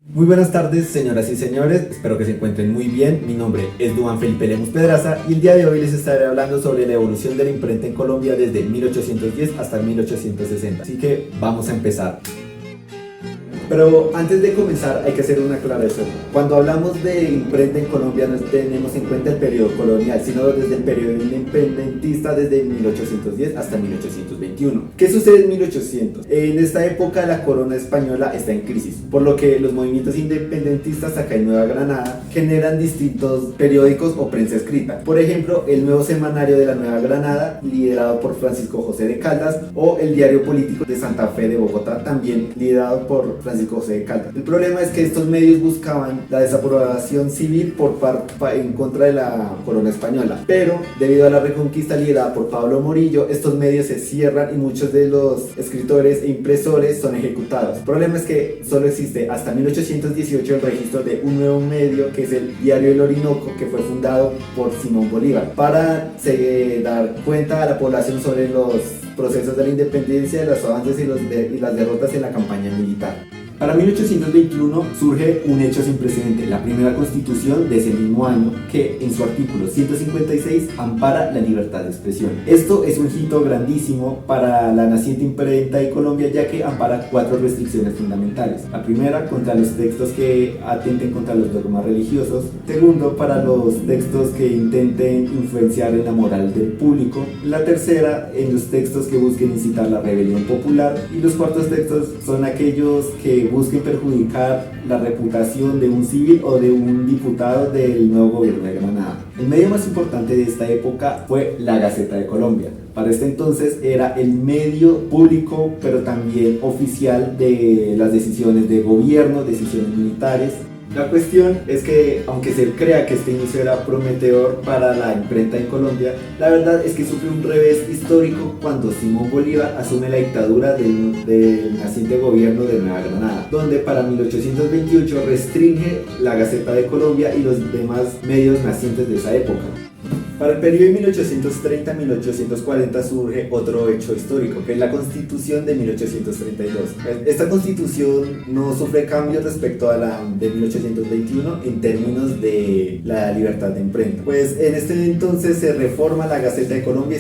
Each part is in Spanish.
Muy buenas tardes, señoras y señores, espero que se encuentren muy bien. Mi nombre es Duan Felipe Lemus Pedraza y el día de hoy les estaré hablando sobre la evolución de la imprenta en Colombia desde 1810 hasta 1860. Así que vamos a empezar. Pero antes de comenzar hay que hacer una aclaración. Cuando hablamos de imprenta en Colombia no tenemos en cuenta el periodo colonial, sino desde el periodo independentista desde 1810 hasta 1821. ¿Qué sucede en 1800? En esta época la corona española está en crisis, por lo que los movimientos independentistas acá en Nueva Granada generan distintos periódicos o prensa escrita. Por ejemplo, el Nuevo Semanario de la Nueva Granada, liderado por Francisco José de Caldas, o el Diario Político de Santa Fe de Bogotá, también liderado por Francisco José de Caldas. El problema es que estos medios buscaban la desaprobación civil en contra de la corona española, pero debido a la reconquista liderada por Pablo Morillo, estos medios se cierran y muchos de los escritores e impresores son ejecutados. El problema es que solo existe hasta 1818 el registro de un nuevo medio, que es el Diario del Orinoco, que fue fundado por Simón Bolívar para dar cuenta a la población sobre los procesos de la independencia, de los avances y las derrotas en la campaña militar. Para 1821 surge un hecho sin precedente, la primera constitución de ese mismo año, que en su artículo 156 ampara la libertad de expresión. Esto es un hito grandísimo para la naciente imprenta de Colombia, ya que ampara 4 restricciones fundamentales. La primera, contra los textos que atenten contra los dogmas religiosos. Segundo, para los textos que intenten influenciar en la moral del público. La tercera, en los textos que busquen incitar la rebelión popular. Y los cuartos textos son aquellos que busquen perjudicar la reputación de un civil o de un diputado del nuevo gobierno de Granada. El medio más importante de esta época fue la Gaceta de Colombia. Para este entonces era el medio público, pero también oficial de las decisiones de gobierno, decisiones militares. La cuestión es que, aunque se crea que este inicio era prometedor para la imprenta en Colombia, la verdad es que sufre un revés histórico cuando Simón Bolívar asume la dictadura del naciente gobierno de Nueva Granada, donde para 1828 restringe la Gaceta de Colombia y los demás medios nacientes de esa época. Para el periodo de 1830-1840 surge otro hecho histórico, que es la Constitución de 1832. Esta Constitución no sufre cambios respecto a la de 1821 en términos de la libertad de imprenta. Pues en este entonces se reforma la Gaceta de Colombia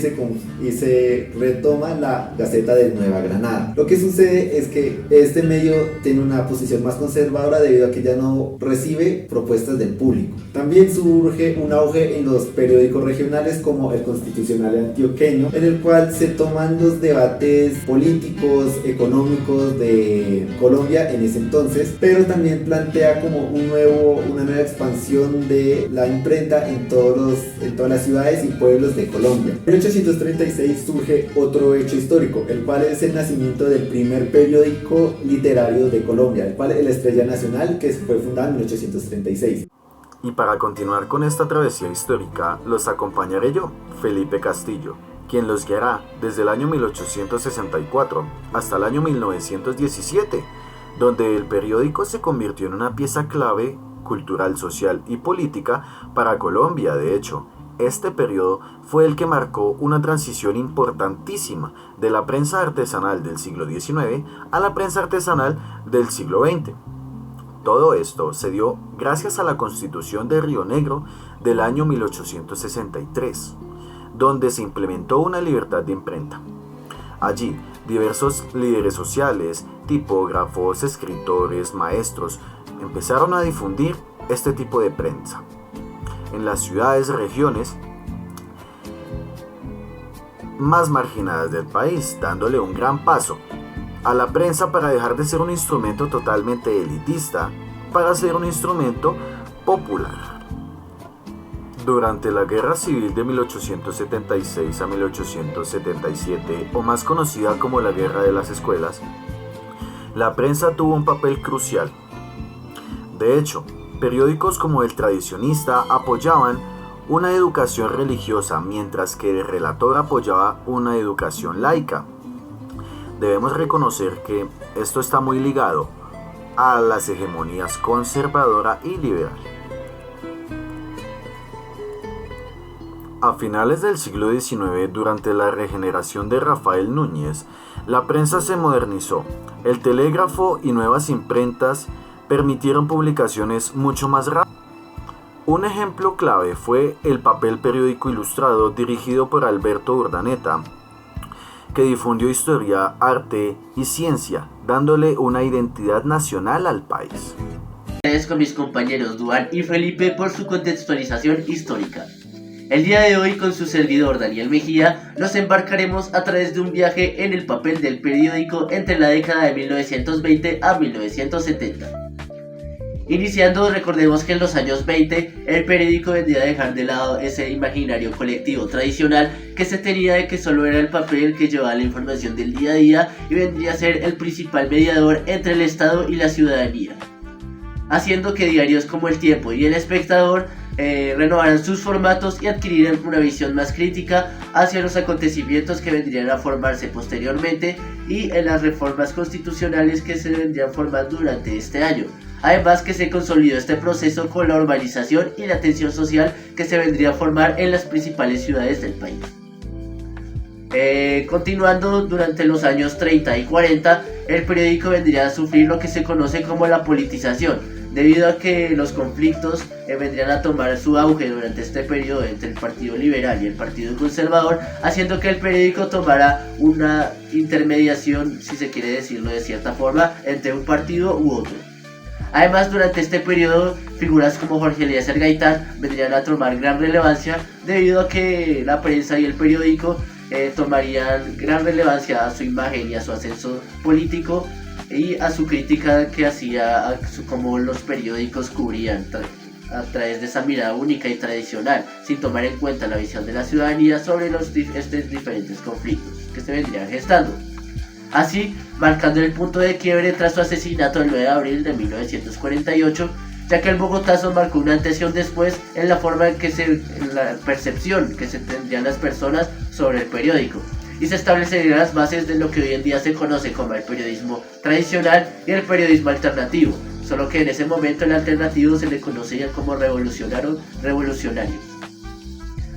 y se retoma la Gaceta de Nueva Granada. Lo que sucede es que este medio tiene una posición más conservadora debido a que ya no recibe propuestas del público. También surge un auge en los periódicos regionales como el Constitucional Antioqueño, en el cual se toman los debates políticos, económicos de Colombia en ese entonces, pero también plantea como una nueva expansión de la imprenta en todas las ciudades y pueblos de Colombia. En 1836 surge otro hecho histórico, el cual es el nacimiento del primer periódico literario de Colombia, el cual es La Estrella Nacional, que fue fundada en 1836. Y para continuar con esta travesía histórica, los acompañaré yo, Felipe Castillo, quien los guiará desde el año 1864 hasta el año 1917, donde el periódico se convirtió en una pieza clave cultural, social y política para Colombia. De hecho, este periodo fue el que marcó una transición importantísima de la prensa artesanal del siglo XIX a la prensa artesanal del siglo XX. Todo esto se dio gracias a la Constitución de Río Negro del año 1863, donde se implementó una libertad de imprenta. Allí, diversos líderes sociales, tipógrafos, escritores, maestros, empezaron a difundir este tipo de prensa en las ciudades y regiones más marginadas del país, dándole un gran paso a la prensa para dejar de ser un instrumento totalmente elitista para ser un instrumento popular. Durante la Guerra Civil de 1876 a 1877, o más conocida como la Guerra de las Escuelas, la prensa tuvo un papel crucial. De hecho, periódicos como El Tradicionista apoyaban una educación religiosa, mientras que El Relator apoyaba una educación laica. Debemos reconocer que esto está muy ligado a las hegemonías conservadora y liberal. A finales del siglo XIX, durante la regeneración de Rafael Núñez, la prensa se modernizó. El telégrafo y nuevas imprentas permitieron publicaciones mucho más rápidas. Un ejemplo clave fue el papel periódico ilustrado dirigido por Alberto Urdaneta, que difundió historia, arte y ciencia, dándole una identidad nacional al país. Gracias con mis compañeros Duan y Felipe por su contextualización histórica. El día de hoy, con su servidor Daniel Mejía, nos embarcaremos a través de un viaje en el papel del periódico entre la década de 1920 a 1970. Iniciando, recordemos que en los años 20 el periódico vendría a dejar de lado ese imaginario colectivo tradicional que se tenía de que solo era el papel que llevaba la información del día a día y vendría a ser el principal mediador entre el Estado y la ciudadanía, haciendo que diarios como El Tiempo y El Espectador renovaran sus formatos y adquirieran una visión más crítica hacia los acontecimientos que vendrían a formarse posteriormente y en las reformas constitucionales que se vendrían formando durante este año. Además que se consolidó este proceso con la urbanización y la tensión social que se vendría a formar en las principales ciudades del país. Continuando, durante los años 30 y 40, el periódico vendría a sufrir lo que se conoce como la politización, debido a que los conflictos vendrían a tomar su auge durante este periodo entre el Partido Liberal y el Partido Conservador, haciendo que el periódico tomara una intermediación, si se quiere decirlo de cierta forma, entre un partido u otro. Además, durante este periodo, figuras como Jorge Eliezer Gaitán vendrían a tomar gran relevancia debido a que la prensa y el periódico tomarían gran relevancia a su imagen y a su ascenso político y a su crítica que hacía a cómo los periódicos cubrían a través de esa mirada única y tradicional, sin tomar en cuenta la visión de la ciudadanía sobre estos diferentes conflictos que se vendrían gestando. Así, marcando el punto de quiebre tras su asesinato el 9 de abril de 1948, ya que el bogotazo marcó un antes y un después en la forma en la percepción que se tendrían las personas sobre el periódico, y se establecerían las bases de lo que hoy en día se conoce como el periodismo tradicional y el periodismo alternativo, solo que en ese momento el alternativo se le conocía como revolucionario.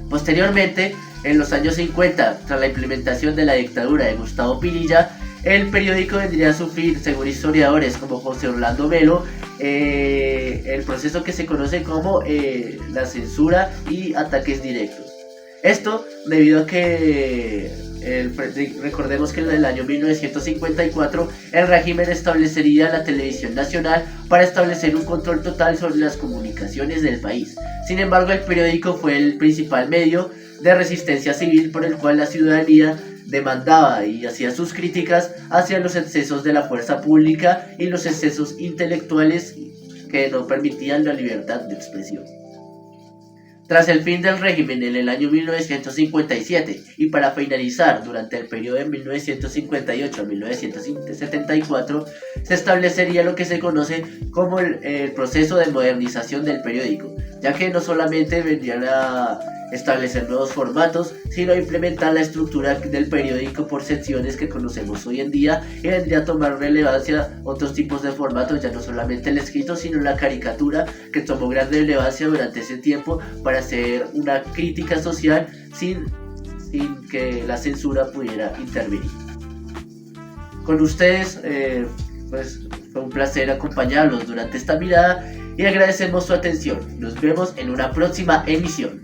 Posteriormente, en los años 50, tras la implementación de la dictadura de Gustavo Pinilla, el periódico vendría a sufrir, según historiadores como José Orlando Melo, el proceso que se conoce como la censura y ataques directos. Esto debido a que recordemos que en el año 1954 el régimen establecería la televisión nacional para establecer un control total sobre las comunicaciones del país. Sin embargo, el periódico fue el principal medio de resistencia civil por el cual la ciudadanía demandaba y hacía sus críticas hacia los excesos de la fuerza pública y los excesos intelectuales que no permitían la libertad de expresión. Tras el fin del régimen en el año 1957 y para finalizar durante el periodo de 1958 a 1974, se establecería lo que se conoce como el proceso de modernización del periódico, ya que no solamente vendrían a establecer nuevos formatos, sino a implementar la estructura del periódico por secciones que conocemos hoy en día, y vendría a tomar relevancia otros tipos de formatos, ya no solamente el escrito, sino la caricatura, que tomó gran relevancia durante ese tiempo para hacer una crítica social sin que la censura pudiera intervenir. Con ustedes, pues fue un placer acompañarlos durante esta mirada y agradecemos su atención. Nos vemos en una próxima emisión.